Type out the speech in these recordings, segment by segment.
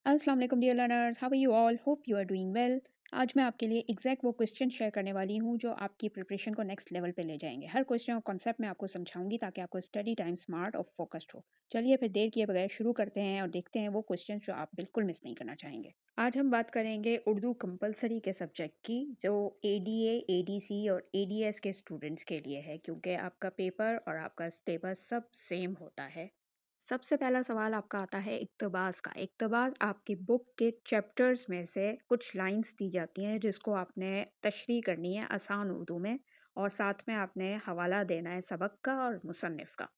अस्सलाम वालेकुम dear learners, how are you all? Hope you are doing well. आज मैं आपके लिए एग्जैक्ट वो क्वेश्चन शेयर करने वाली हूँ जो आपकी प्रिपरेशन को नेक्स्ट लेवल पे ले जाएंगे। हर क्वेश्चन और कॉन्सेप्ट मैं आपको समझाऊंगी ताकि आपको स्टडी टाइम स्मार्ट और फोकस्ड हो। चलिए फिर देर किए बगैर शुरू करते हैं और देखते हैं वो क्वेश्चन जो आप बिल्कुल मिस नहीं करना चाहेंगे। आज हम बात करेंगे उर्दू कंपलसरी के सब्जेक्ट की, जो एडीए, एडीसी और एडीएस के स्टूडेंट्स के लिए है, क्योंकि आपका पेपर और आपका सिलेबस सब सेम होता है। सबसे पहला सवाल आपका आता है इक्तबास का। इक्तबास आपकी बुक के चैप्टर्स में से कुछ लाइंस दी जाती हैं जिसको आपने तशरीह करनी है आसान उर्दू में, और साथ में आपने हवाला देना है सबक का और मुसन्निफ़ का।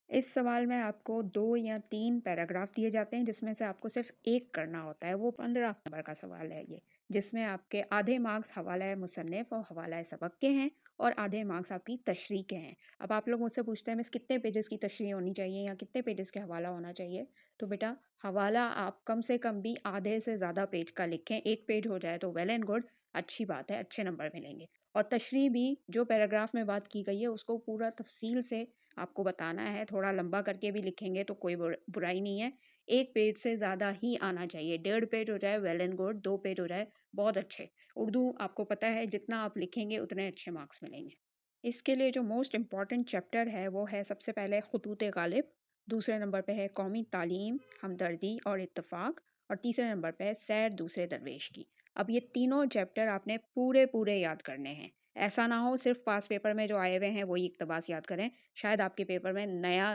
इस सवाल में आपको 2 या 3 पैराग्राफ दिए जाते हैं जिसमें से आपको सिर्फ एक करना होता है। वो 15 नंबर का सवाल है ये, जिसमें आपके आधे मार्क्स हवाला मुसन्निफ़ और हवाला सबक के हैं और आधे मार्क्स आपकी तशरीह के हैं। अब आप लोग मुझसे पूछते हैं मिस कितने पेजेस की तशरीह होनी चाहिए या कितने पेजेस के हवाला होना चाहिए? तो बेटा हवाला आप कम से कम भी आधे से ज़्यादा पेज का लिखें। 1 पेज हो जाए तो वेल एंड गुड, अच्छी बात है, अच्छे नंबर मिलेंगे। और तशरीह भी जो पैराग्राफ में बात की गई है उसको पूरा तफ़सील से आपको बताना है। थोड़ा लंबा करके भी लिखेंगे तो कोई बुराई नहीं है। 1 पेज से ज़्यादा ही आना चाहिए। 1.5 पेज हो जाए वेल एंड गुड, 2 पेज हो जाए बहुत अच्छे। उर्दू आपको पता है जितना आप लिखेंगे उतने अच्छे मार्क्स मिलेंगे। इसके लिए जो मोस्ट इम्पॉर्टेंट चैप्टर है वो है सबसे पहले ख़ुतूत गालिब, दूसरे नंबर पे है कौमी तालीम, हमदर्दी और इत्तेफ़ाक, और तीसरे नंबर पे है सैर दूसरे दरवेश की। अब ये तीनों चैप्टर आपने पूरे याद करने हैं। ऐसा ना हो सिर्फ पास पेपर में जो आए हुए हैं वही इक़्तिबास याद करें, शायद आपके पेपर में नया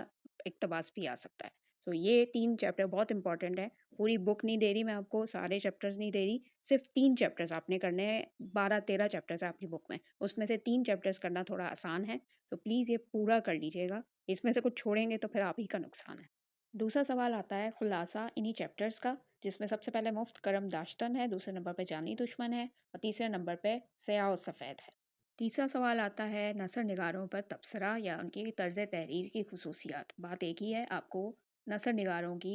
इक़्तिबास भी आ सकता है। तो ये 3 चैप्टर बहुत इंपॉर्टेंट है। पूरी बुक नहीं दे रही मैं आपको, सारे चैप्टर्स नहीं दे रही, सिर्फ 3 चैप्टर्स आपने करने हैं। 12-13 चैप्टर्स है आपकी बुक में, उसमें से 3 चैप्टर्स करना थोड़ा आसान है, तो प्लीज़ ये पूरा कर लीजिएगा। इसमें से कुछ छोड़ेंगे तो फिर आप ही का नुकसान है। दूसरा सवाल आता है खुलासा इन्हीं चैप्टर्स का, जिसमें सबसे पहले मुफ्त करम दाश्तन है, दूसरे नंबर पे जानी दुश्मन है और तीसरे नंबर पे स्याह और सफ़ेद है। तीसरा सवाल आता है नसर निगारों पर तबसरा या उनकी तर्ज तहरीर की खसूसियात। बात एक ही है, आपको नसर निगारों की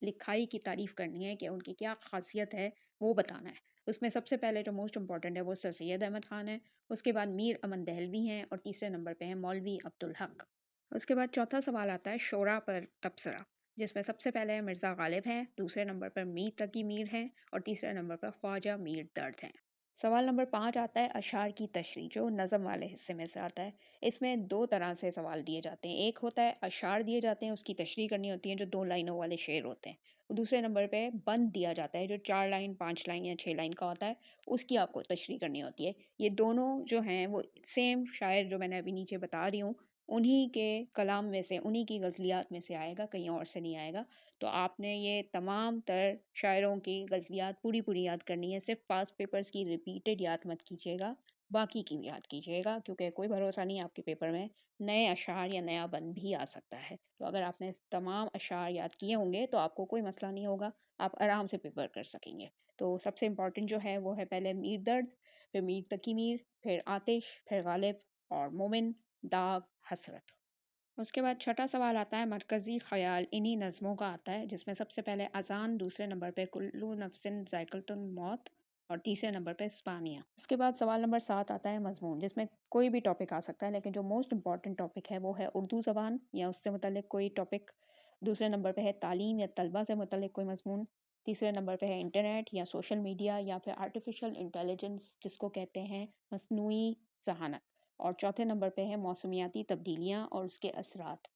लिखाई की तारीफ़ करनी है कि उनकी क्या ख़ासियत है वो बताना है। उसमें सबसे पहले जो मोस्ट इम्पॉर्टेंट है वो सर सैयद अहमद ख़ान है, उसके बाद मीर अमन दहलवी हैं और तीसरे नंबर पे हैं मौलवी अब्दुल हक। उसके बाद चौथा सवाल आता है शोरा पर तबसरा, जिसमें सबसे पहले मिर्ज़ा गालिब हैं, दूसरे नंबर पर मीर तकी मीर हैं और तीसरे नंबर पर ख्वाजा मीर दर्द हैं। सवाल नंबर 5 आता है अशार की तशरीह, जो नज़म वाले हिस्से में से आता है। इसमें 2 तरह से सवाल दिए जाते हैं। एक होता है अशार दिए जाते हैं, उसकी तशरीह करनी होती है जो 2 लाइनों वाले शेर होते हैं। और दूसरे नंबर पे बंद दिया जाता है जो 4 लाइन, 5 लाइन या 6 लाइन का होता है, उसकी आपको तशरीह करनी होती है। ये दोनों जो हैं वो सेम शायर जो मैंने अभी नीचे बता रही हूँ, उन्हीं के कलाम में से, उन्हीं की गज़लियात में से आएगा, कहीं और से नहीं आएगा। तो आपने ये तमाम तर शायरों की गज़लियात पूरी याद करनी है। सिर्फ पास पेपर्स की रिपीटेड याद मत कीजिएगा, बाकी की भी याद कीजिएगा, क्योंकि कोई भरोसा नहीं आपके पेपर में नए अशार या नया बंद भी आ सकता है। तो अगर आपने तमाम अशार याद किए होंगे तो आपको कोई मसला नहीं होगा, आप आराम से पेपर कर सकेंगे। तो सबसे इम्पोर्टेंट जो है वो है पहले मीर दर्द, फिर मीर तकी मीर, फिर आतिश, फिर गालिब और मोमिन, दाग, हसरत। उसके बाद छठा सवाल आता है मरकज़ी ख़याल इन्हीं नज़मों का आता है, जिसमें सबसे पहले अज़ान, दूसरे नंबर पे कुल्लू नफ्सिन ज़ाइक़तुल मौत और तीसरे नंबर पे स्पानिया। इसके बाद सवाल नंबर 7 आता है मज़मून, जिसमें कोई भी टॉपिक आ सकता है, लेकिन जो मोस्ट इम्पॉर्टेंट टॉपिक है वो है उर्दू ज़बान या उससे मुतल्लिक़ कोई टॉपिक। दूसरे नंबर पे है तालीम या तलबा से मुतल्लिक़ कोई मज़मून। तीसरे नंबर पे है इंटरनेट या सोशल मीडिया या फिर आर्टिफ़िशियल इंटेलिजेंस जिसको कहते हैं मस्नूई ज़हानत। और चौथे नंबर पे है मौसमियाती तब्दीलियाँ और उसके असरात,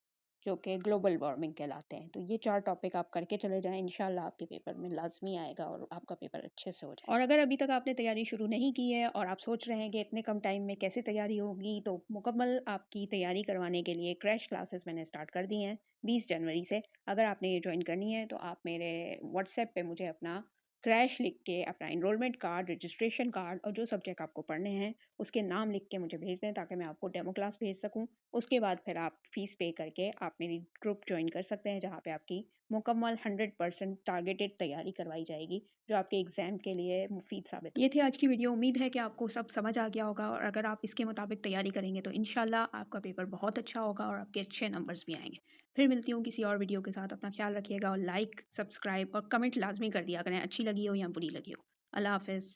जो कि ग्लोबल वार्मिंग कहलाते हैं। तो ये 4 टॉपिक आप करके चले जाएँ, इंशाल्लाह आपके पेपर में लाज़मी आएगा और आपका पेपर अच्छे से हो जाएगा। और अगर अभी तक आपने तैयारी शुरू नहीं की है और आप सोच रहे हैं कि इतने कम टाइम में कैसे तैयारी होगी, तो मुकम्मल आपकी तैयारी करवाने के लिए क्रैश क्लासेस मैंने स्टार्ट कर दी हैं 20 जनवरी से। अगर आपने ये जॉइन करनी है तो आप मेरे व्हाट्सएप पे मुझे अपना क्रैश लिख के, अपना एनरोलमेंट कार्ड, रजिस्ट्रेशन कार्ड और जो सब्जेक्ट आपको पढ़ने हैं उसके नाम लिख के मुझे भेज दें, ताकि मैं आपको डेमो क्लास भेज सकूं। उसके बाद फिर आप फ़ीस पे करके आप मेरी ग्रुप जॉइन कर सकते हैं, जहाँ पे आपकी मुकम्मल 100% टारगेटेड तैयारी करवाई जाएगी, जो आपके एग्ज़ाम के लिए मुफीद साबित हो। ये थी आज की वीडियो। उम्मीद है कि आपको सब समझ आ गया होगा, और अगर आप इसके मुताबिक तैयारी करेंगे तो इंशाल्लाह आपका पेपर बहुत अच्छा होगा और आपके अच्छे नंबर्स भी आएंगे। फिर मिलती हूँ किसी और वीडियो के साथ। अपना ख्याल रखिएगा और लाइक, सब्सक्राइब और कमेंट लाजमी कर दिया करें, अच्छी लगी हो या बुरी लगी हो। अल्लाह हाफ़िज़।